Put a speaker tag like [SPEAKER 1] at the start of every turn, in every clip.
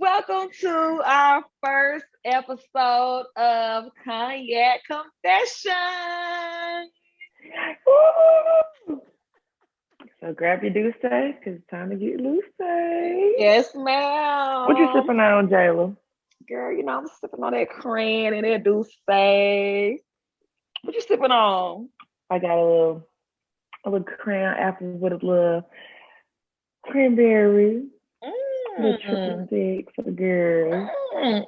[SPEAKER 1] Welcome to our first episode of Cognac Confessions.
[SPEAKER 2] Woo! So grab your Douce, because it's time to get loose.
[SPEAKER 1] Yes,
[SPEAKER 2] What you
[SPEAKER 1] ma'am.
[SPEAKER 2] sipping on, Jayla?
[SPEAKER 1] Girl, I'm sipping on that cran and that douce. What you sipping on?
[SPEAKER 2] I got a little crown apple with a little cranberry, a little triple
[SPEAKER 1] Mm,
[SPEAKER 2] six for the girls.
[SPEAKER 1] mm.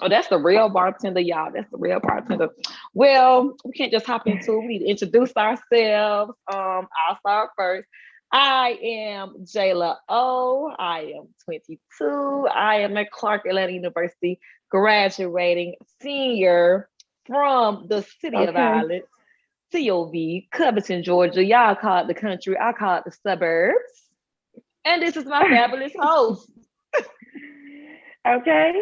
[SPEAKER 1] Oh, that's the real bartender, y'all. That's the real bartender. Well, we can't just hop into it. We need to introduce ourselves. I'll start first. I am Jayla O. I am 22. I am at Clark Atlanta University, graduating senior from the city of
[SPEAKER 2] Okay.
[SPEAKER 1] Ireland, COV, Covington, Georgia. Y'all call it the country. I call it the suburbs. And this is my fabulous host.
[SPEAKER 2] Okay.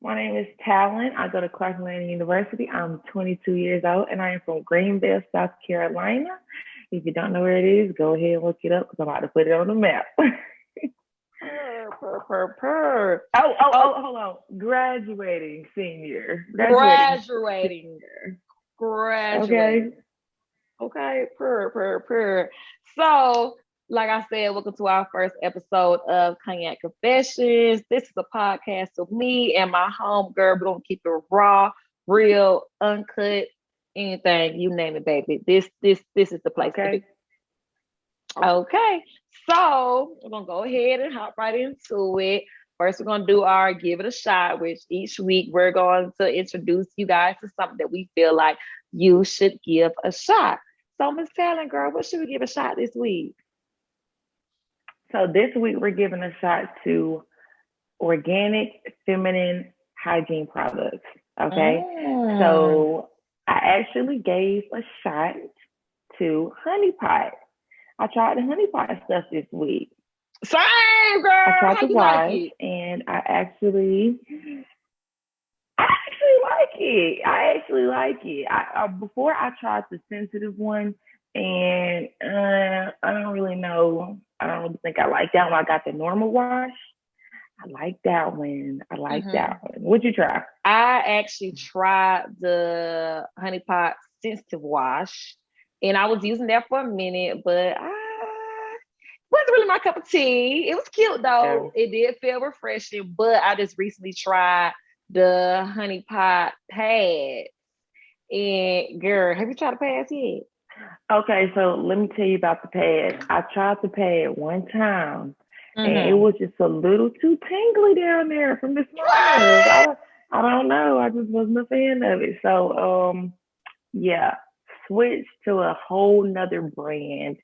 [SPEAKER 2] My name is Talon. I go to Clark Atlanta University. I'm 22 years old, and I am from Greenville, South Carolina. If you don't know where it is, go ahead and look it up because I'm about to put it on the map.
[SPEAKER 1] Purr, purr, purr, purr.
[SPEAKER 2] Oh,
[SPEAKER 1] Oh,
[SPEAKER 2] hold on. Graduating senior. Graduating
[SPEAKER 1] graduating,
[SPEAKER 2] senior.
[SPEAKER 1] graduating.
[SPEAKER 2] Okay.
[SPEAKER 1] Okay, purr. So, like I said, welcome to our first episode of Cognac Confessions. This is a podcast of me and my home girl. We're gonna keep it raw, real, uncut, anything you name it, baby. This is the place to be.
[SPEAKER 2] Okay.
[SPEAKER 1] Okay, so we're gonna go ahead and hop right into it. First, we're gonna do our give it a shot, which each week we're going to introduce you guys to something that we feel like you should give a shot. So, Miss Talent Girl, what should we give a shot this week?
[SPEAKER 2] So this week we're giving a shot to organic feminine hygiene products. Okay.
[SPEAKER 1] Mm.
[SPEAKER 2] So I actually gave a shot to honey pot. I tried the honey pot stuff this week.
[SPEAKER 1] Same
[SPEAKER 2] I
[SPEAKER 1] girl,
[SPEAKER 2] tried
[SPEAKER 1] how
[SPEAKER 2] the
[SPEAKER 1] you like
[SPEAKER 2] wash
[SPEAKER 1] it?
[SPEAKER 2] and I actually like it. Before I tried the sensitive one, and I don't really know. I don't really think I like that one. I got the normal wash. I like that one. I like that
[SPEAKER 1] Hmm.
[SPEAKER 2] one. What'd you try?
[SPEAKER 1] I actually tried the honey pot sensitive wash, and I was using that for a minute, but I wasn't really my cup of tea. It was cute though.
[SPEAKER 2] Oh,
[SPEAKER 1] It did feel refreshing, but I just recently tried the honey pot pad. And girl, have you tried the pads yet?
[SPEAKER 2] okay. So let me tell you about the pad. I tried the pad one time, and it
[SPEAKER 1] Mm-hmm.
[SPEAKER 2] was just a little too tingly down there from the smallness.
[SPEAKER 1] What?
[SPEAKER 2] I don't know. I just wasn't a fan of it. So yeah, switched to a whole nother brand.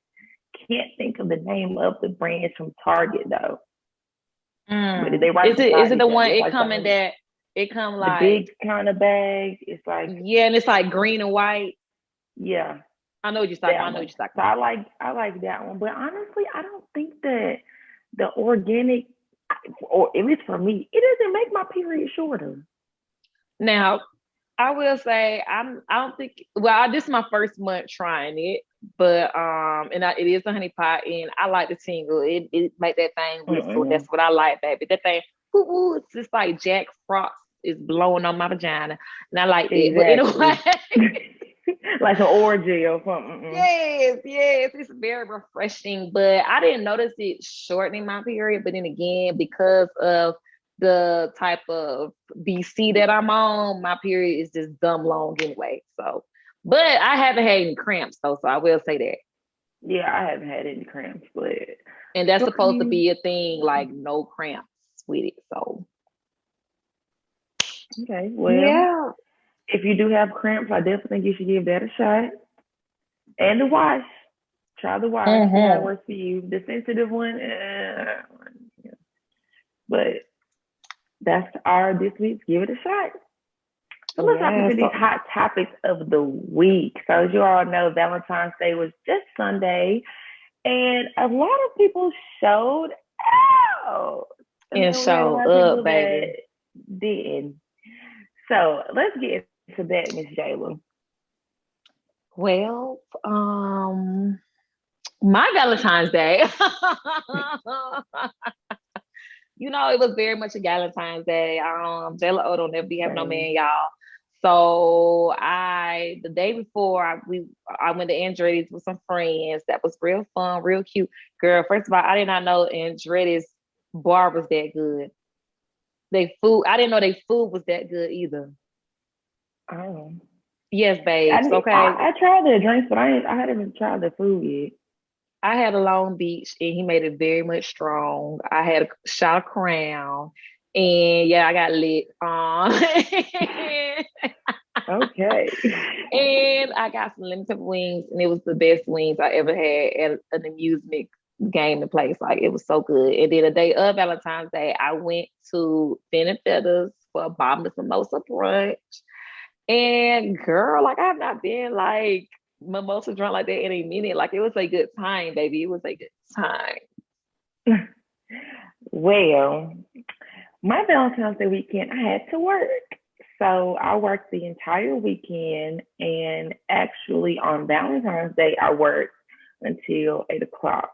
[SPEAKER 2] Can't think of the name of the brand from Target though, but
[SPEAKER 1] Mm.
[SPEAKER 2] they right
[SPEAKER 1] Is
[SPEAKER 2] beside
[SPEAKER 1] it
[SPEAKER 2] each
[SPEAKER 1] the
[SPEAKER 2] other.
[SPEAKER 1] one
[SPEAKER 2] It's
[SPEAKER 1] it
[SPEAKER 2] like
[SPEAKER 1] come in that it come
[SPEAKER 2] the
[SPEAKER 1] like
[SPEAKER 2] big kind of bag. It's like
[SPEAKER 1] yeah, and it's like green and white.
[SPEAKER 2] yeah,
[SPEAKER 1] I know what you're talking about. I
[SPEAKER 2] that
[SPEAKER 1] know what
[SPEAKER 2] one.
[SPEAKER 1] you're talking
[SPEAKER 2] So
[SPEAKER 1] about.
[SPEAKER 2] I like that one. But honestly, I don't think that the organic, or at least for me, it doesn't make my period shorter.
[SPEAKER 1] Now, I will say I don't think well, this is my first month trying it, but it is a honey pot and I like the tingle. It make that thing whistle. That's
[SPEAKER 2] Mm-mm.
[SPEAKER 1] what I like, baby. That thing, woo, it's just like Jack Frost is blowing on my vagina, and I like that. But anyway,
[SPEAKER 2] Exactly. Like an orgy or something.
[SPEAKER 1] yes, it's very refreshing. But I didn't notice it shortening my period. But then again, because of the type of BC that I'm on, my period is just dumb long anyway. So, but I haven't had any cramps though, so I will say that.
[SPEAKER 2] Yeah, I haven't had any cramps, but
[SPEAKER 1] And that's supposed to
[SPEAKER 2] okay.
[SPEAKER 1] be a thing, like no cramps with it. So,
[SPEAKER 2] Okay. Well,
[SPEAKER 1] yeah.
[SPEAKER 2] if you do have cramps, I definitely think you should give that a shot. And the wash. Try the wash. See how it
[SPEAKER 1] Mm-hmm.
[SPEAKER 2] works for you. The sensitive one, yeah. But that's our this week's give it a shot. So let's hop
[SPEAKER 1] Yeah.
[SPEAKER 2] into these
[SPEAKER 1] So,
[SPEAKER 2] hot topics of the week. So as you all know, Valentine's Day was just Sunday, and a lot of people showed out, and
[SPEAKER 1] and
[SPEAKER 2] then we had a
[SPEAKER 1] show
[SPEAKER 2] lot of
[SPEAKER 1] up,
[SPEAKER 2] people
[SPEAKER 1] baby.
[SPEAKER 2] that didn't. So let's get into that, Miss Jayla.
[SPEAKER 1] Well, my Valentine's Day. it was very much a Valentine's Day. Jayla don't never be having no
[SPEAKER 2] Same.
[SPEAKER 1] man, y'all. So the day before I went to Andretti's with some friends. That was real fun, real cute. Girl, first of all, I did not know Andretti's bar was that good. I didn't know they food was that good either.
[SPEAKER 2] Oh.
[SPEAKER 1] Yes,
[SPEAKER 2] I,
[SPEAKER 1] babes. Okay.
[SPEAKER 2] I tried the drinks, but I hadn't even tried the food yet.
[SPEAKER 1] I had a Long Beach and he made it very much strong. I had a shot of Crown and yeah, I got lit.
[SPEAKER 2] Okay.
[SPEAKER 1] And I got some limited wings and it was the best wings I ever had at an amusement game to place. Like it was so good. And then the day of Valentine's Day, I went to Fin and Feathers for a bottomless mimosa brunch. And girl, like I've not been like mimosa drunk like that in a minute. Like it was a good time, baby. It was a good time.
[SPEAKER 2] Well, my Valentine's Day weekend, I had to work. So I worked the entire weekend, and actually on Valentine's Day, I worked until 8 o'clock.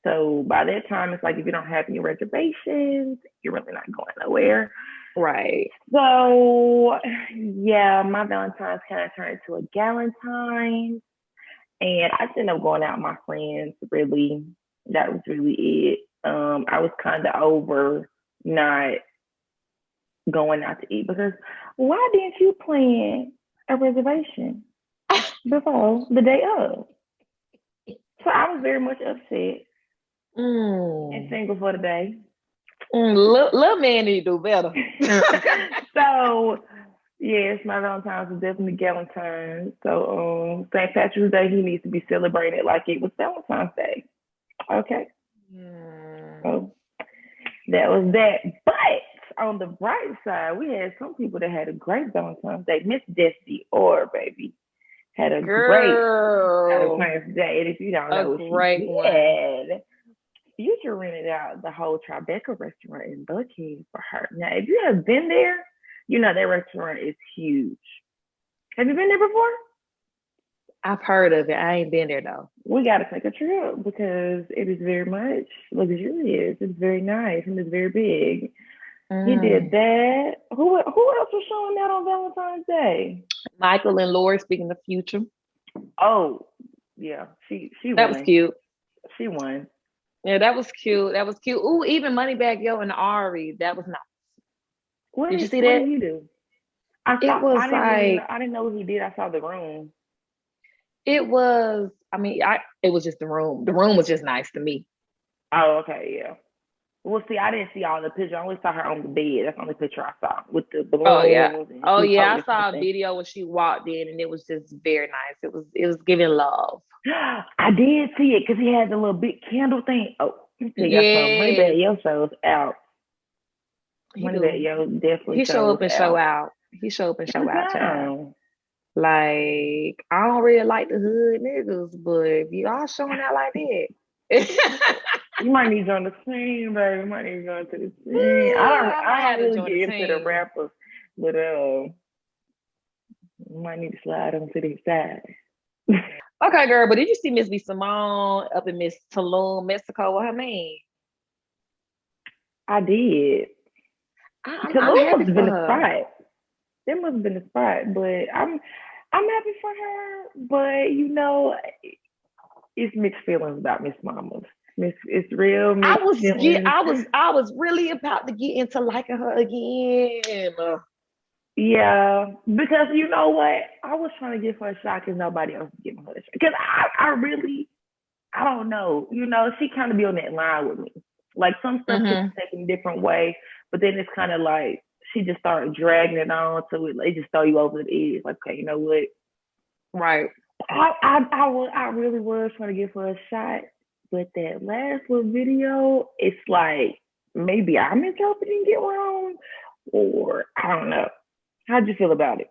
[SPEAKER 2] So by that time, it's like if you don't have any reservations, you're really not going nowhere.
[SPEAKER 1] Right.
[SPEAKER 2] So yeah, my Valentine's kind of turned into a Galentine's, and I ended up going out with my friends. Really, that was really it. I was kind of over not going out to eat because why didn't you plan a reservation before the day of? So I was very much upset and
[SPEAKER 1] Mm.
[SPEAKER 2] single for the day.
[SPEAKER 1] Little man need to do better.
[SPEAKER 2] So yes, my Valentine's was definitely Galentine's. So St. Patrick's Day he needs to be celebrated like it was Valentine's Day. Okay.
[SPEAKER 1] Mm.
[SPEAKER 2] So that was that. But on the bright side, we had some people that had a great Valentine's Day. Miss Destiny Orr, baby, had a great
[SPEAKER 1] Girl,
[SPEAKER 2] Valentine's Day. And if you don't
[SPEAKER 1] a
[SPEAKER 2] know what she
[SPEAKER 1] great one.
[SPEAKER 2] did, Future rented out the whole Tribeca restaurant in Buckhead for her. Now, if you have been there, you know that restaurant is huge. Have you been there before?
[SPEAKER 1] I've heard of it. I ain't been there though.
[SPEAKER 2] We got to take a trip because it is very much luxurious. It's very nice and it's very big. He did
[SPEAKER 1] Mm.
[SPEAKER 2] that. Who else was showing that on Valentine's Day?
[SPEAKER 1] Michael and Lori speaking the future.
[SPEAKER 2] Oh, yeah, she
[SPEAKER 1] That was
[SPEAKER 2] won.
[SPEAKER 1] cute.
[SPEAKER 2] She won.
[SPEAKER 1] Yeah, that was cute. That was cute. Ooh, even Moneybag Yo and Ari. That was nice. Did you see
[SPEAKER 2] What
[SPEAKER 1] that?
[SPEAKER 2] did he do? I
[SPEAKER 1] It
[SPEAKER 2] saw. I
[SPEAKER 1] was
[SPEAKER 2] didn't really know.
[SPEAKER 1] like
[SPEAKER 2] I didn't know what he did. I saw the room.
[SPEAKER 1] it was. I mean, it was just the room. The room was just nice to me.
[SPEAKER 2] Oh, okay, yeah. Well, see, I didn't see all the pictures. I only saw her on the bed. That's the only picture I saw with the
[SPEAKER 1] Oh yeah.
[SPEAKER 2] balloons and
[SPEAKER 1] Oh
[SPEAKER 2] she was
[SPEAKER 1] yeah. I
[SPEAKER 2] holding
[SPEAKER 1] saw a
[SPEAKER 2] something.
[SPEAKER 1] video when she walked in, and it was just very nice. It was giving love.
[SPEAKER 2] I did see it because he had the little big candle thing. Oh, let me tell you something.
[SPEAKER 1] Yes,
[SPEAKER 2] Moneybag Yo shows out.
[SPEAKER 1] he
[SPEAKER 2] Moneybag
[SPEAKER 1] do.
[SPEAKER 2] Yo definitely
[SPEAKER 1] He show
[SPEAKER 2] shows
[SPEAKER 1] up and show
[SPEAKER 2] out.
[SPEAKER 1] out. He show up and show
[SPEAKER 2] Every
[SPEAKER 1] out, child.
[SPEAKER 2] time.
[SPEAKER 1] Like I don't really like the hood niggas, but if y'all showing out like that,
[SPEAKER 2] You might need to join the team, baby. You might need to join to the team.
[SPEAKER 1] I
[SPEAKER 2] I
[SPEAKER 1] might
[SPEAKER 2] don't
[SPEAKER 1] have to
[SPEAKER 2] really
[SPEAKER 1] join the
[SPEAKER 2] get into the
[SPEAKER 1] team.
[SPEAKER 2] rappers, but you might need to slide onto the side.
[SPEAKER 1] Okay, girl, but did you see Miss B Simone up in Miss Tulum, Mexico with her man?
[SPEAKER 2] I did.
[SPEAKER 1] I'm
[SPEAKER 2] Tulum must
[SPEAKER 1] happy
[SPEAKER 2] have
[SPEAKER 1] for
[SPEAKER 2] been a
[SPEAKER 1] her.
[SPEAKER 2] spot. That must have been a spot, but I'm happy for her. But it's mixed feelings about Miss Mama. It's real mixed feelings.
[SPEAKER 1] I was really about to get into liking her again.
[SPEAKER 2] Yeah, because you know what? I was trying to give her a shot because nobody else was giving her a shot. Because I really, I don't know. She kind of be on that line with me. Like some stuff gets
[SPEAKER 1] Mm-hmm.
[SPEAKER 2] taken a different way, but then it's kind of like she just started dragging it on to it just throw you over the edge. Like, okay, you know what?
[SPEAKER 1] Right.
[SPEAKER 2] I really was trying to give her a shot, but that last little video, it's like maybe I'm interpreting it wrong, or I don't know. How'd you feel about it?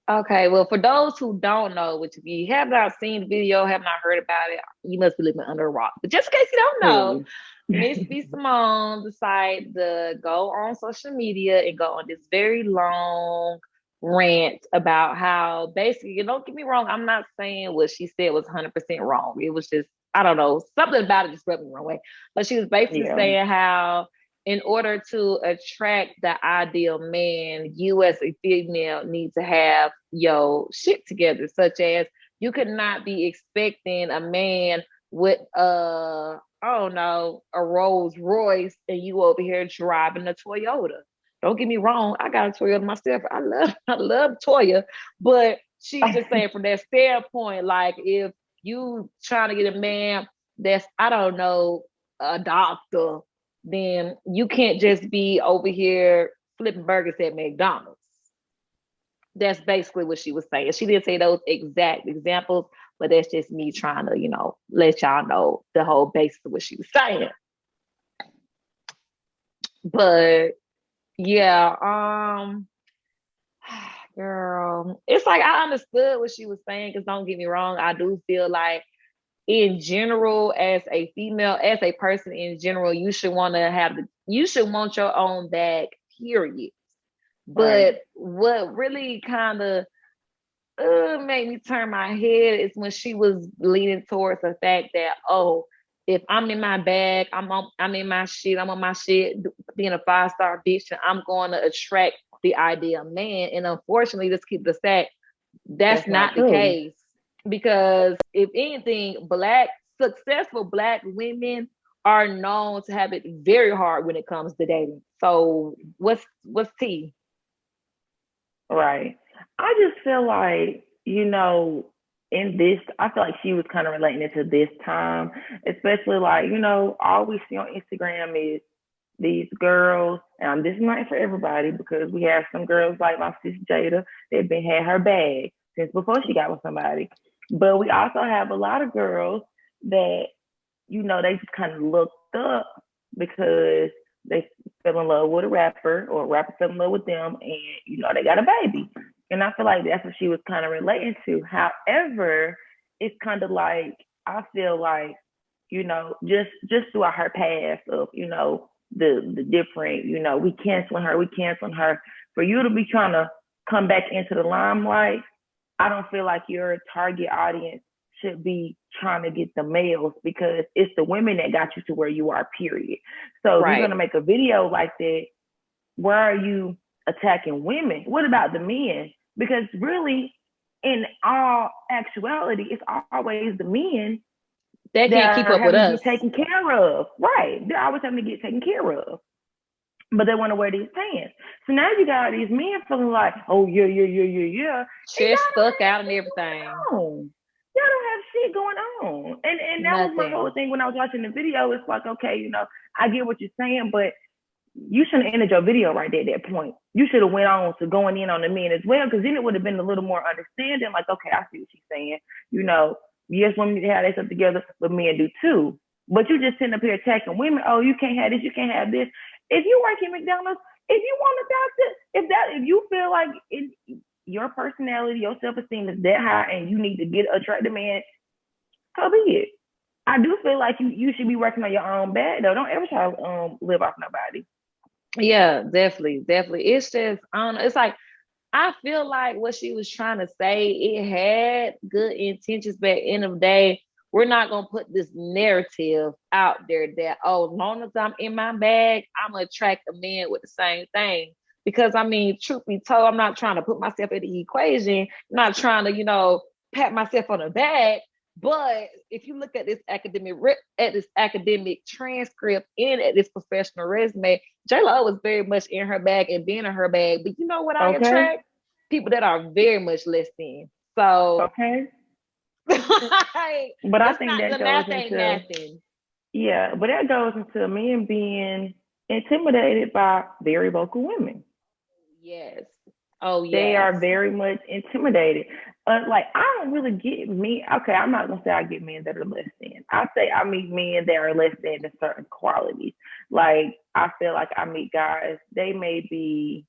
[SPEAKER 1] Okay, well, for those who don't know, which if you have not seen the video, have not heard about it, you must be living under a rock. But just in case you don't know,
[SPEAKER 2] Clearly.
[SPEAKER 1] Miss B Simone decided to go on social media and go on this very long rant about how basically, don't get me wrong, I'm not saying what she said was 100% wrong. It was just, I don't know, something about it just rubbed me the wrong way. But she was basically
[SPEAKER 2] Yeah.
[SPEAKER 1] saying how in order to attract the ideal man, you as a female need to have your shit together, such as you could not be expecting a man with I don't know, a Rolls Royce and you over here driving a Toyota. Don't get me wrong, I got a Toyota myself. I love Toya, but she's just saying from that standpoint, like if you trying to get a man that's, I don't know, a doctor, then you can't just be over here flipping burgers at McDonald's. That's basically what she was saying. She didn't say those exact examples, but that's just me trying to, let y'all know the whole basis of what she was saying. But yeah, girl, it's like I understood what she was saying, because don't get me wrong, I do feel like in general, as a female, as a person in general, you should want to you should want your own bag, period.
[SPEAKER 2] Right.
[SPEAKER 1] But what really kind of made me turn my head is when she was leaning towards the fact that, oh, if I'm in my bag, I'm in my shit, I'm on my shit, being a 5-star bitch, and I'm going to attract the ideal man. And unfortunately, let's keep the fact, that's
[SPEAKER 2] That's not
[SPEAKER 1] not the
[SPEAKER 2] true.
[SPEAKER 1] case. Because if anything, successful black women are known to have it very hard when it comes to dating. So what's T?
[SPEAKER 2] Right. I just feel like, in this, I feel like she was kind of relating it to this time, especially like, all we see on Instagram is these girls, and this is not for everybody because we have some girls like my sister Jada that been had her bag since before she got with somebody. But we also have a lot of girls that, they just kind of looked up because they fell in love with a rapper or a rapper fell in love with them and, they got a baby. And I feel like that's what she was kind of relating to. However, it's kind of like, I feel like, just throughout her past of, the different, we canceling her. For you to be trying to come back into the limelight, I don't feel like your target audience should be trying to get the males because it's the women that got you to where you are, period. So if you're gonna
[SPEAKER 1] Right.
[SPEAKER 2] make a video like that, why are you attacking women? What about the men? Because really, in all actuality, it's always the men
[SPEAKER 1] They
[SPEAKER 2] that
[SPEAKER 1] can't
[SPEAKER 2] are
[SPEAKER 1] keep up
[SPEAKER 2] having
[SPEAKER 1] with
[SPEAKER 2] to get
[SPEAKER 1] us.
[SPEAKER 2] taken care of. Right. They're always having to get taken care of. But they want to wear these pants. So now you got all these men feeling like, oh, yeah, yeah, yeah, yeah, yeah. And
[SPEAKER 1] Chest
[SPEAKER 2] y'all don't
[SPEAKER 1] stuck
[SPEAKER 2] have
[SPEAKER 1] out and
[SPEAKER 2] shit
[SPEAKER 1] everything.
[SPEAKER 2] going on. Y'all don't have shit going on. And that was my whole
[SPEAKER 1] Nothing.
[SPEAKER 2] thing when I was watching the video. It's like, okay, I get what you're saying, but you shouldn't have ended your video right there at that point. You should have went on to going in on the men as well, because then it would have been a little more understanding. Like, okay, I see what she's saying. Yes, women need to have their stuff together, but men do too. But you just sitting up here attacking women. Oh, you can't have this, you can't have this. If you work at McDonald's, if you want a doctor, if you feel like your personality, your self esteem is that high, and you need to attract a man, so be it. I do feel like you should be working on your own bag though. Don't ever try to live off nobody.
[SPEAKER 1] Yeah, definitely, definitely. It's just, I don't know. It's like, I feel like what she was trying to say, it had good intentions, but at the end of the day, we're not gonna put this narrative out there that, oh, as long as I'm in my bag, I'm gonna attract a man with the same thing. Because I mean, truth be told, I'm not trying to put myself in the equation. I'm not trying to, pat myself on the back. But if you look at this academic transcript and at this professional resume, J Lo was very much in her bag and being in her bag. But you know what I
[SPEAKER 2] Okay.
[SPEAKER 1] attract? People that are very much less than. So
[SPEAKER 2] Okay.
[SPEAKER 1] like,
[SPEAKER 2] But I
[SPEAKER 1] it's
[SPEAKER 2] think
[SPEAKER 1] not,
[SPEAKER 2] that
[SPEAKER 1] the
[SPEAKER 2] goes
[SPEAKER 1] math ain't
[SPEAKER 2] into,
[SPEAKER 1] nothing.
[SPEAKER 2] yeah, but that goes into men being intimidated by very vocal women.
[SPEAKER 1] Yes. Oh
[SPEAKER 2] They
[SPEAKER 1] yes.
[SPEAKER 2] are very much intimidated. Like I don't really get men. Okay, I'm not gonna say I get men that are less than. I say I meet men that are less than in certain qualities. Like I feel like I meet guys. They may be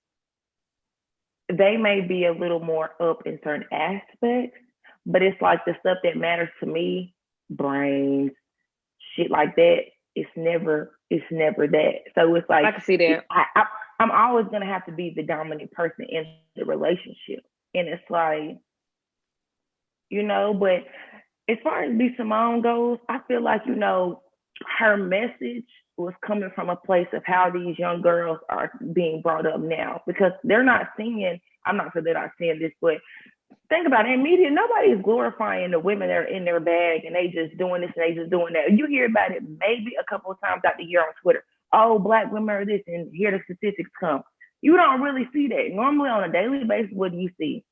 [SPEAKER 2] a little more up in certain aspects, but it's like the stuff that matters to me, brains, shit like that. It's never that. So it's like
[SPEAKER 1] I can see that.
[SPEAKER 2] I'm always gonna have to be the dominant person in the relationship, and it's like, but as far as B Simone goes, I feel like her message was coming from a place of how these young girls are being brought up now, because they're not seeing, I'm not sure they're not seeing this, but think about it, in media, nobody is glorifying the women that are in their bag and they just doing this and they just doing that. You hear about it maybe a couple of times out the year on Twitter. Oh, black women are this, and here the statistics come. You don't really see that. Normally on a daily basis, what do you see?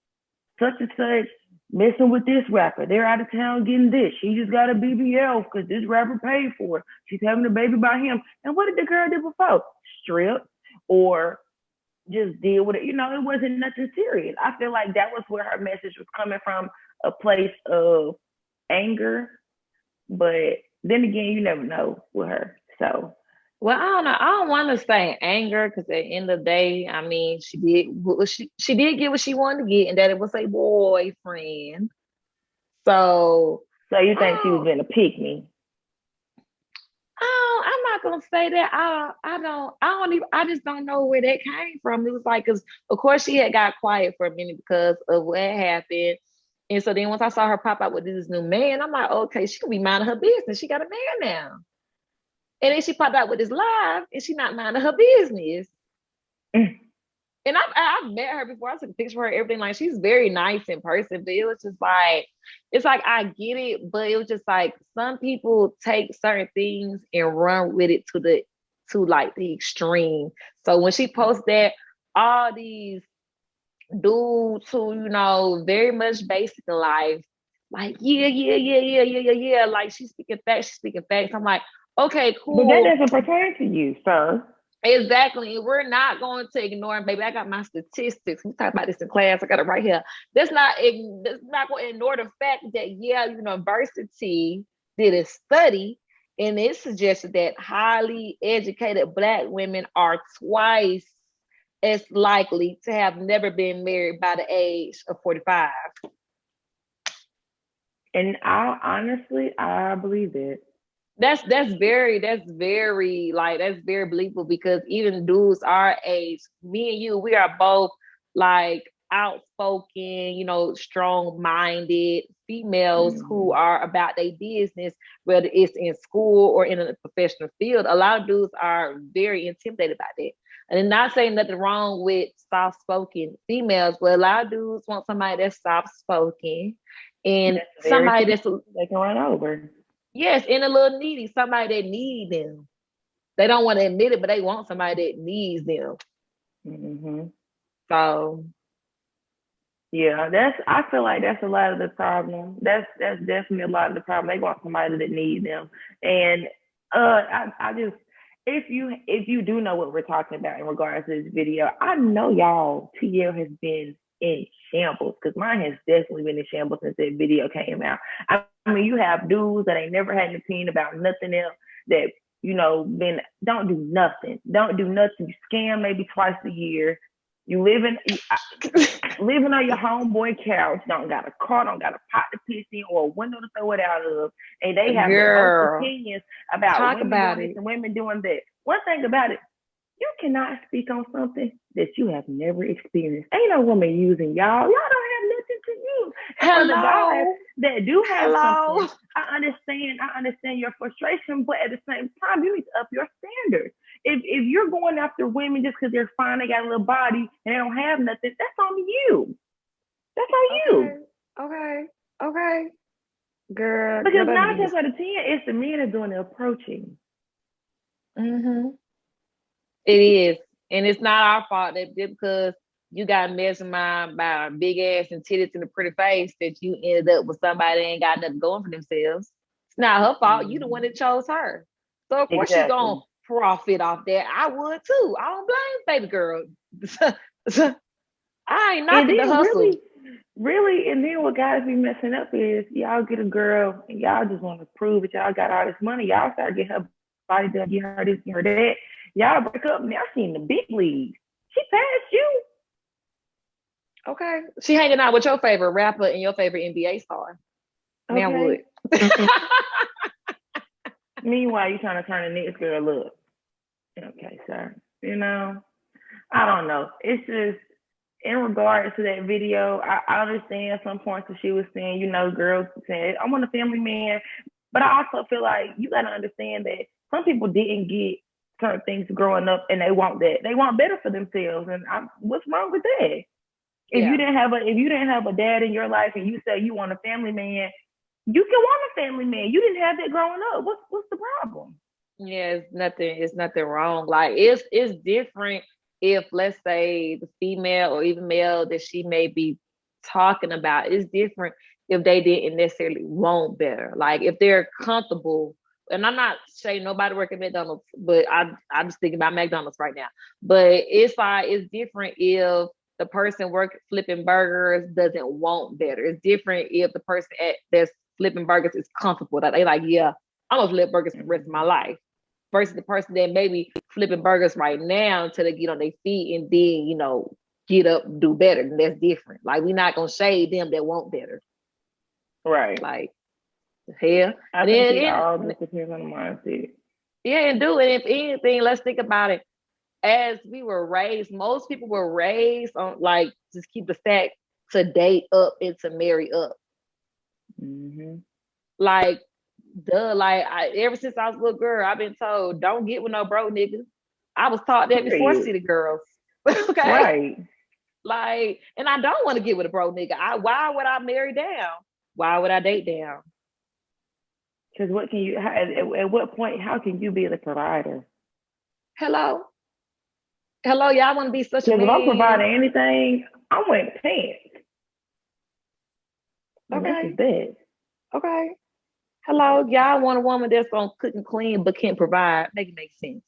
[SPEAKER 2] Such and such messing with this rapper. They're out of town getting this. She just got a BBL because this rapper paid for it. She's having a baby by him. And what did the girl do before? Strip or just deal with it. You know, it wasn't nothing serious. I feel like that was where her message was coming from, a place of anger. But then again, you never know with her. So
[SPEAKER 1] Well, I don't know. I don't want to say anger because at the end of the day, I mean, she did get what she wanted to get, and that it was a boyfriend. So
[SPEAKER 2] so you think she was
[SPEAKER 1] oh,
[SPEAKER 2] being a pick me?
[SPEAKER 1] oh, I'm not gonna say that. I don't even. I just don't know where that came from. It was like, cause of course she had got quiet for a minute because of what happened, and so then once I saw her pop out with this new man, I'm like, okay, she can be minding her business. She got a man now, and then she popped out with this live, and she not minding her business. And I've met her before. I took a picture of her, everything. Like she's very nice in person, but it was just like it's like I get it, but it was just like some people take certain things and run with it to like the extreme. So when she posts that, all these dudes who very much basic in life, like yeah, like she's speaking facts. I'm like, okay,
[SPEAKER 2] But that
[SPEAKER 1] cool.
[SPEAKER 2] doesn't pertain to you, sir.
[SPEAKER 1] Exactly. We're not going to ignore them, baby. I got my statistics. We talk about this in class. I got it right here. That's not going to ignore the fact that university did a study and it suggested that highly educated black women are twice as likely to have never been married by the age of 45.
[SPEAKER 2] And I believe it.
[SPEAKER 1] That's very believable because even dudes our age, me and you, we are both like outspoken, strong minded females who
[SPEAKER 2] Mm-hmm.
[SPEAKER 1] are about their business, whether it's in school or in a professional field. A lot of dudes are very intimidated by that. And not saying nothing wrong with soft spoken females, but a lot of dudes want somebody that's soft spoken and
[SPEAKER 2] That's very
[SPEAKER 1] somebody
[SPEAKER 2] true.
[SPEAKER 1] that's
[SPEAKER 2] They can run over.
[SPEAKER 1] yes, and a little needy, somebody that need them. They don't want to admit it, but they want somebody that needs them.
[SPEAKER 2] Mm-hmm.
[SPEAKER 1] So
[SPEAKER 2] Yeah, I feel like that's a lot of the problem. That's definitely a lot of the problem. They want somebody that needs them. And I just, if you do know what we're talking about in regards to this video, I know y'all TL has been in shambles, because mine has definitely been in shambles since that video came out. I mean, you have dudes that ain't never had an opinion about nothing else, that been don't do nothing, You scam maybe twice a year. You live in living on your homeboy couch, don't got a car, don't got a pot to piss in or a window to throw it out of, and they have the most
[SPEAKER 1] girl,
[SPEAKER 2] opinions about
[SPEAKER 1] talk
[SPEAKER 2] women
[SPEAKER 1] about
[SPEAKER 2] doing this
[SPEAKER 1] it.
[SPEAKER 2] and women doing that. One thing about it, you cannot speak on something that you have never experienced. Ain't no woman using y'all. Y'all don't have nothing to use. And for the guys
[SPEAKER 1] Hello.
[SPEAKER 2] that do have
[SPEAKER 1] Hello.
[SPEAKER 2] something, I understand your frustration, but at the same time, you need to up your standards. If you're going after women just because they're fine, they got a little body, and they don't have nothing, that's on you. That's on
[SPEAKER 1] Okay.
[SPEAKER 2] you.
[SPEAKER 1] Okay. Okay. Girl,
[SPEAKER 2] Because
[SPEAKER 1] don't
[SPEAKER 2] nine
[SPEAKER 1] get me.
[SPEAKER 2] times out of 10, it's the men that are doing the approaching.
[SPEAKER 1] Mm-hmm. It is. And it's not our fault that just because you got mesmerized by a big ass and titties and a pretty face that you ended up with somebody that ain't got nothing going for themselves. It's not her fault. You the one
[SPEAKER 2] Mm-hmm.
[SPEAKER 1] that chose her. So of course she gonna
[SPEAKER 2] Exactly.
[SPEAKER 1] profit off that. I would too. I don't blame baby girl. I ain't
[SPEAKER 2] And
[SPEAKER 1] knocking the
[SPEAKER 2] then
[SPEAKER 1] hustle.
[SPEAKER 2] really, and then what guys be messing up is y'all get a girl and y'all just want to prove that y'all got all this money. Y'all start getting her body done, get her this, get her that. Y'all break up. Now she in the big leagues. She passed you.
[SPEAKER 1] Okay. She hanging out with your favorite rapper and your favorite NBA star. Now what?
[SPEAKER 2] Okay. Meanwhile, you trying to turn the next girl up. Okay, sir. I don't know. It's just in regards to that video, I understand some points that she was saying, girls saying, I want a family man. But I also feel like you gotta understand that some people didn't get certain things growing up, and they want that. They want better for themselves, and what's wrong with that?
[SPEAKER 1] Yeah.
[SPEAKER 2] If you didn't have a dad in your life, and you say you want a family man, you can want a family man. You didn't have that growing up. What's the problem?
[SPEAKER 1] Yeah, it's nothing wrong. Like it's different if, let's say, the female or even male that she may be talking about, it's different if they didn't necessarily want better. Like if they're comfortable, and I'm not saying nobody work at McDonald's, but I'm just thinking about McDonald's right now. But it's like it's different if the person work flipping burgers doesn't want better. It's different if the person that's flipping burgers is comfortable. That they like, yeah, I'm gonna flip burgers for the rest of my life versus the person that maybe flipping burgers right now until they get on their feet and then, get up and do better. And that's different. Like, we're not going to shade them that want better.
[SPEAKER 2] Right.
[SPEAKER 1] Like, hell.
[SPEAKER 2] I think it all just depends on the mindset.
[SPEAKER 1] Yeah, and do it. If anything, let's think about it. As we were raised, most people were raised on, like, just keep the stack to date up and to marry up.
[SPEAKER 2] Mm-hmm.
[SPEAKER 1] Like, like ever since I was a little girl, I've been told don't get with no broke nigga. I was taught that before City Girls. Okay.
[SPEAKER 2] Right.
[SPEAKER 1] Like, and I don't want to get with a broke nigga. Why would I marry down? Why would I date down?
[SPEAKER 2] Because what can you? At what point? How can you be the provider?
[SPEAKER 1] Hello, y'all want to be such a man?
[SPEAKER 2] Because if I'm providing anything, I'm wearing pants.
[SPEAKER 1] Okay.
[SPEAKER 2] That's
[SPEAKER 1] okay. Hello, y'all want a woman that's gonna cook and clean but can't provide? Make it make sense.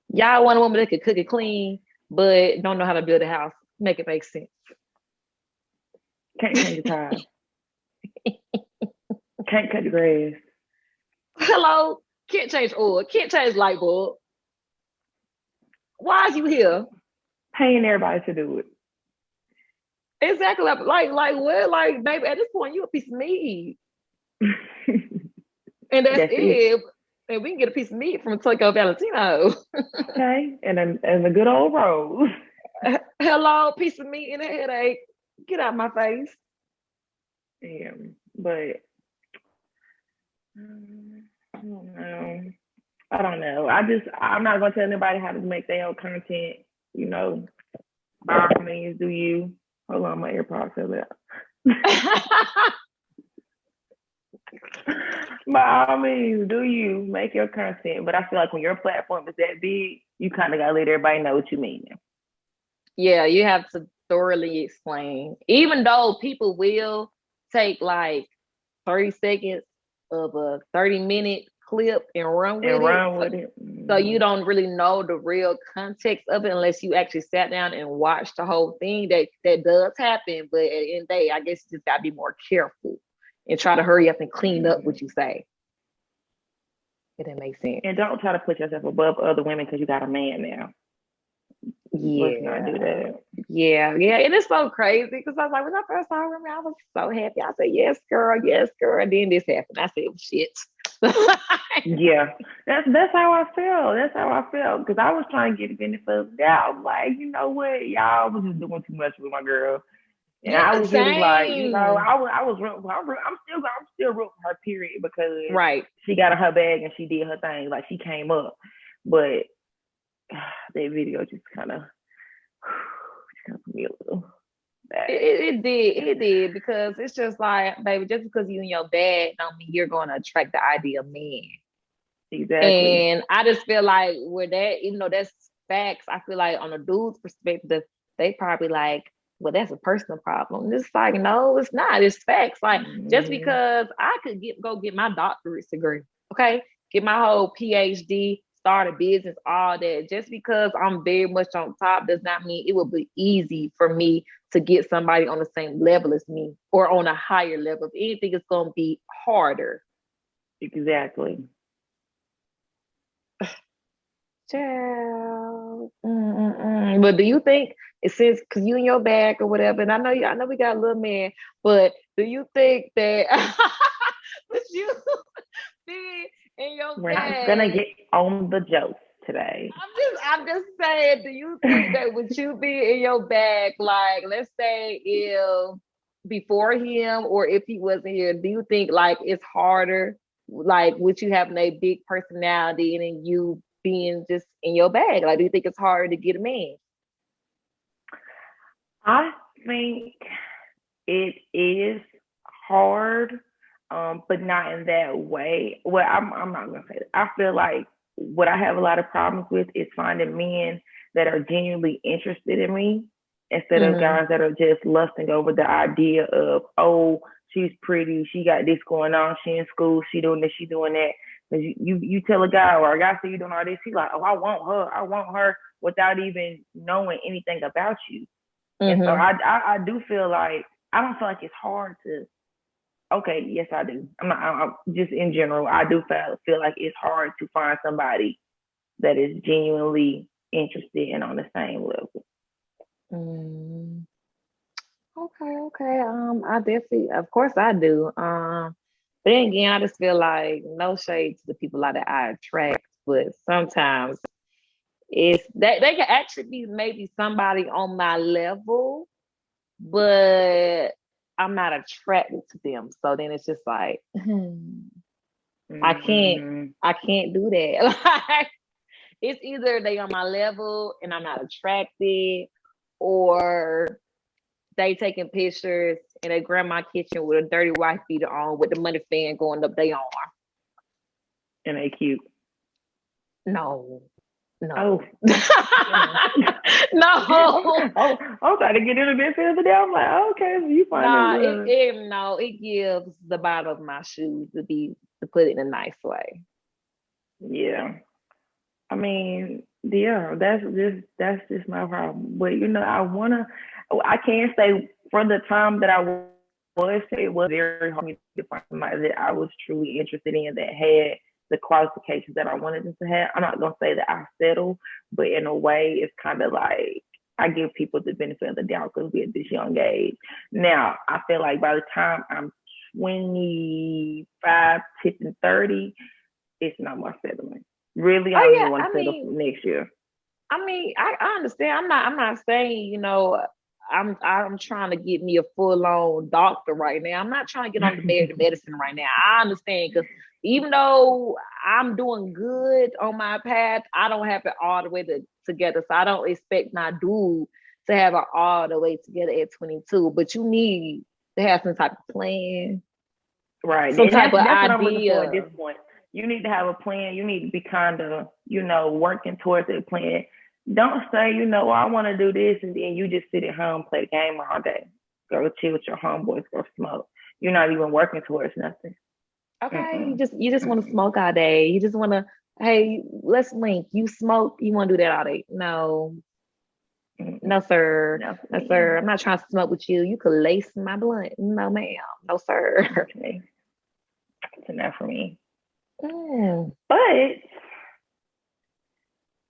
[SPEAKER 1] Y'all want a woman that can cook and clean but don't know how to build a house? Make it make sense.
[SPEAKER 2] Can't change the tire. Can't cut the grass.
[SPEAKER 1] Hello, can't change oil. Can't change light bulb. Why is you here?
[SPEAKER 2] Paying everybody to do it.
[SPEAKER 1] Exactly. Like what? Like, baby, at this point, you a piece of meat. And that's it. And we can get a piece of meat from Taco Valentino.
[SPEAKER 2] Okay. And a good old rose.
[SPEAKER 1] Hello, piece of meat and a headache. Get out of my face.
[SPEAKER 2] Yeah, but I don't know. I'm not gonna tell anybody how to make their own content. By all means, do you? Hold on, my AirPods fell out. By all means, do you make your content? But I feel like when your platform is that big, you kind of gotta let everybody know what you mean.
[SPEAKER 1] Yeah, you have to thoroughly explain. Even though people will take like 30 seconds of a 30-minute clip and run with it. So you don't really know the real context of it unless you actually sat down and watched the whole thing. That does happen, but at the end of the day, I guess you just gotta be more careful and try to hurry up and clean up what you say. If that makes sense.
[SPEAKER 2] And don't try to put yourself above other women because you got a man now.
[SPEAKER 1] Yeah.
[SPEAKER 2] Let's not do that.
[SPEAKER 1] Yeah. And it's so crazy because I was like, when I first saw him, I was so happy. I said, yes, girl. And then this happened. I said, shit.
[SPEAKER 2] Yeah. That's how I felt. Because I was trying to get the benefit of the doubt. I was like, you know what? Y'all was just doing too much with my girl. And yeah, I was really like, I'm still rooting for her, period, because she got her bag and she did her thing. Like, she came up. But that video just kind of put me a little bad.
[SPEAKER 1] It did, because it's just like, baby, just because you and your bag don't mean you're going to attract the ideal man.
[SPEAKER 2] Exactly.
[SPEAKER 1] And I just feel like with that, even though that's facts, I feel like on a dude's perspective, they probably like, well, that's a personal problem. It's like, no, it's not. It's facts. Like, just because I could go get my doctorate degree, okay, get my whole PhD, start a business, all that. Just because I'm very much on top does not mean it will be easy for me to get somebody on the same level as me or on a higher level. If anything, it's going to be harder.
[SPEAKER 2] Exactly.
[SPEAKER 1] Child. But do you think since because you in your bag or whatever, and I know we got a little man, but do you think that with you being in your
[SPEAKER 2] We're
[SPEAKER 1] bag,
[SPEAKER 2] not gonna get on the jokes today.
[SPEAKER 1] I'm just saying, do you think that with you being in your bag, like let's say if before him or if he wasn't here, do you think like it's harder like with you having a big personality and then you being just in your bag? Like, do you think it's hard to get a man?
[SPEAKER 2] I think it is hard, but not in that way. Well, I'm not gonna say that. I feel like what I have a lot of problems with is finding men that are genuinely interested in me instead of
[SPEAKER 1] Mm-hmm.
[SPEAKER 2] guys that are just lusting over the idea of, oh, she's pretty, she got this going on, she in school, she doing this, she doing that. Cause you tell a guy or a guy say you doing all this, he's like, oh, I want her, without even knowing anything about you. And so
[SPEAKER 1] Mm-hmm.
[SPEAKER 2] I do feel like I don't feel like it's hard to. Okay, yes, I do. I'm not. I'm just in general. I do feel like it's hard to find somebody that is genuinely interested and on the same level.
[SPEAKER 1] Mm. Okay, okay. I definitely, of course, I do. But then again, I just feel like no shade to the people like that I attract, but sometimes it's they can actually be maybe somebody on my level, but I'm not attracted to them. So then it's just like, I can't,
[SPEAKER 2] Mm-hmm.
[SPEAKER 1] I can't do that. Like, it's either they on my level and I'm not attracted, or they taking pictures in a grandma kitchen with a dirty wife beater on with the money fan going up their arm.
[SPEAKER 2] And they cute.
[SPEAKER 1] No,
[SPEAKER 2] Oh,
[SPEAKER 1] no,
[SPEAKER 2] okay.
[SPEAKER 1] no.
[SPEAKER 2] Oh, I'm trying to get into this the other day. I'm like, okay, so you find
[SPEAKER 1] Nah,
[SPEAKER 2] this.
[SPEAKER 1] no, it gives the bottom of my shoes to put it in a nice way.
[SPEAKER 2] Yeah. I mean, yeah, that's just my problem. But I can't say from the time that I was, it was very hard for me to find somebody that I was truly interested in that had the qualifications that I wanted them to have. I'm not gonna say that I settle, but in a way, it's kind of like I give people the benefit of the doubt because we're at this young age. Now, I feel like by the time I'm 25, tipping 30, it's not more settling. Really, I don't
[SPEAKER 1] Oh
[SPEAKER 2] even
[SPEAKER 1] yeah,
[SPEAKER 2] want to settle for next year.
[SPEAKER 1] I understand. I'm not saying, I'm trying to get me a full on doctor right now. I'm not trying to get on the bed of medicine right now. I understand, because even though I'm doing good on my path, I don't have it all the way together. So I don't expect my dude to have it all the way together at 22. But you need to have some type of plan,
[SPEAKER 2] Right.
[SPEAKER 1] some
[SPEAKER 2] And
[SPEAKER 1] type
[SPEAKER 2] that's
[SPEAKER 1] of
[SPEAKER 2] that's what I'm looking for at this
[SPEAKER 1] idea.
[SPEAKER 2] point. You need to have a plan. You need to be kind of, working towards that plan. Don't say, well, I want to do this, and then you just sit at home, play the game all day. Go chill with your homeboys, go smoke. You're not even working towards nothing.
[SPEAKER 1] Okay,
[SPEAKER 2] Mm-mm.
[SPEAKER 1] you just want to
[SPEAKER 2] Mm-mm.
[SPEAKER 1] smoke all day. You just want to, hey, let's link. You smoke, you want to do that all day. No,
[SPEAKER 2] Mm-mm.
[SPEAKER 1] no, sir.
[SPEAKER 2] No,
[SPEAKER 1] No, sir.
[SPEAKER 2] man.
[SPEAKER 1] I'm not trying to smoke with you. You could lace my blunt. No, ma'am. No, sir.
[SPEAKER 2] Okay. That's enough for me.
[SPEAKER 1] Mm.
[SPEAKER 2] But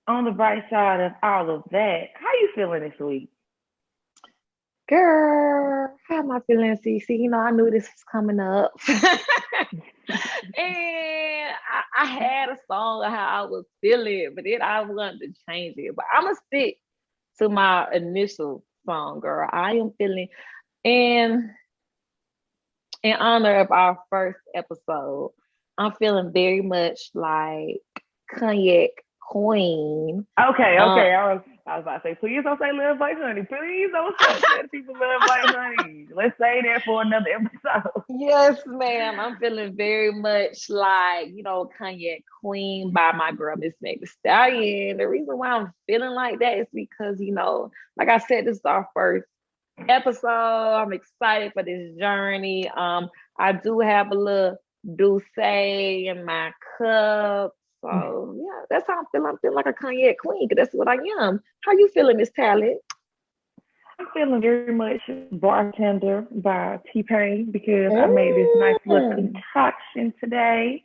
[SPEAKER 2] on the bright side of all of that, how you feeling this week?
[SPEAKER 1] Girl, how am I feeling, Cece? I knew this was coming up. And I had a song of how I was feeling, but then I wanted to change it. But I'm going to stick to my initial song, girl. I am feeling, and in honor of our first episode, I'm feeling very much like Cognac Queen.
[SPEAKER 2] Okay,
[SPEAKER 1] Uh,
[SPEAKER 2] okay. I was about to say, please don't say Love Like Honey. Please don't say that people love like honey. Let's say that for another episode.
[SPEAKER 1] yes, ma'am. I'm feeling very much like, Cognac Queen by my girl, Miss Meg Thee Stallion. The reason why I'm feeling like that is because, like I said, this is our first episode. I'm excited for this journey. I do have a little douce in my cup. So yeah, that's how I'm feeling. I'm feeling like a cognac queen, because that's what I am. How you feeling, Miss Talent?
[SPEAKER 2] I'm feeling very much bartender by T Pain because I made this nice little
[SPEAKER 1] Mm.
[SPEAKER 2] concoction today.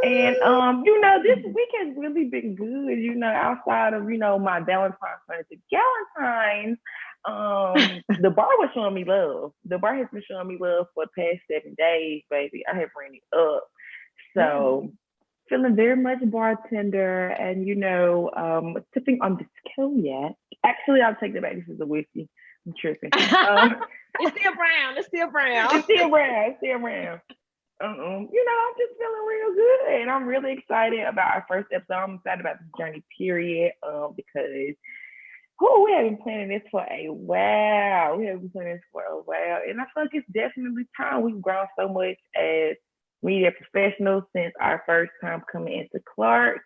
[SPEAKER 2] And this week has really been good, outside of, my Valentine's to Galentine's. The bar was showing me love. The bar has been showing me love for the past 7 days, baby. I have ran it up. So
[SPEAKER 1] Mm.
[SPEAKER 2] feeling very much bartender and sipping on this cognac. Actually, I'll take that back. This is a whiskey. I'm tripping.
[SPEAKER 1] It's still brown. It's still brown.
[SPEAKER 2] It's still brown. It's still brown. I'm just feeling real good, and I'm really excited about our first episode. I'm excited about this journey, period, because we have been planning this for a while. And I feel like it's definitely time. We've grown so much as media professionals since our first time coming into Clark.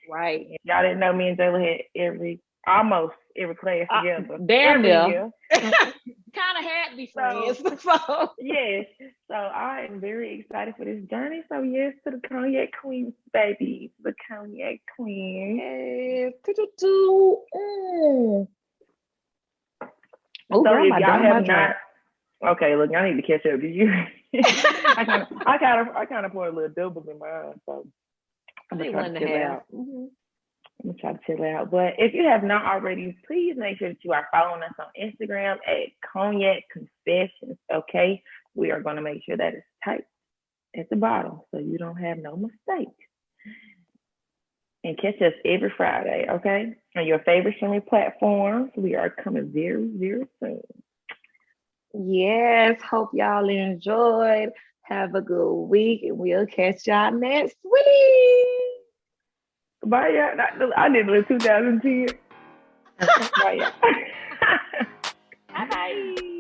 [SPEAKER 1] Right.
[SPEAKER 2] If y'all didn't know, me and Jayla had almost every class together.
[SPEAKER 1] Damn
[SPEAKER 2] every
[SPEAKER 1] near.
[SPEAKER 2] year.
[SPEAKER 1] Kind of had to be friends. So.
[SPEAKER 2] Yes. So I am very excited for this journey. So yes, to the Cognac Queens, baby. The Cognac Queen.
[SPEAKER 1] Yes.
[SPEAKER 2] Oh, so girl, if y'all have not, okay, look, y'all need to catch up. Did you? I kind of poured a little double in mine, so I'm gonna try to chill out. Mm-hmm. I'm gonna try to chill out. But if you have not already, please make sure that you are following us on Instagram at Cognac Confessions. Okay, we are gonna make sure that it's typed at the bottom so you don't have no mistakes. And catch us every Friday, okay? On your favorite streaming platforms. We are coming very, very soon.
[SPEAKER 1] Yes, hope y'all enjoyed. Have a good week, and we'll catch y'all next week.
[SPEAKER 2] Bye, y'all. I did it in 2010. Bye, y'all.
[SPEAKER 1] Bye-bye.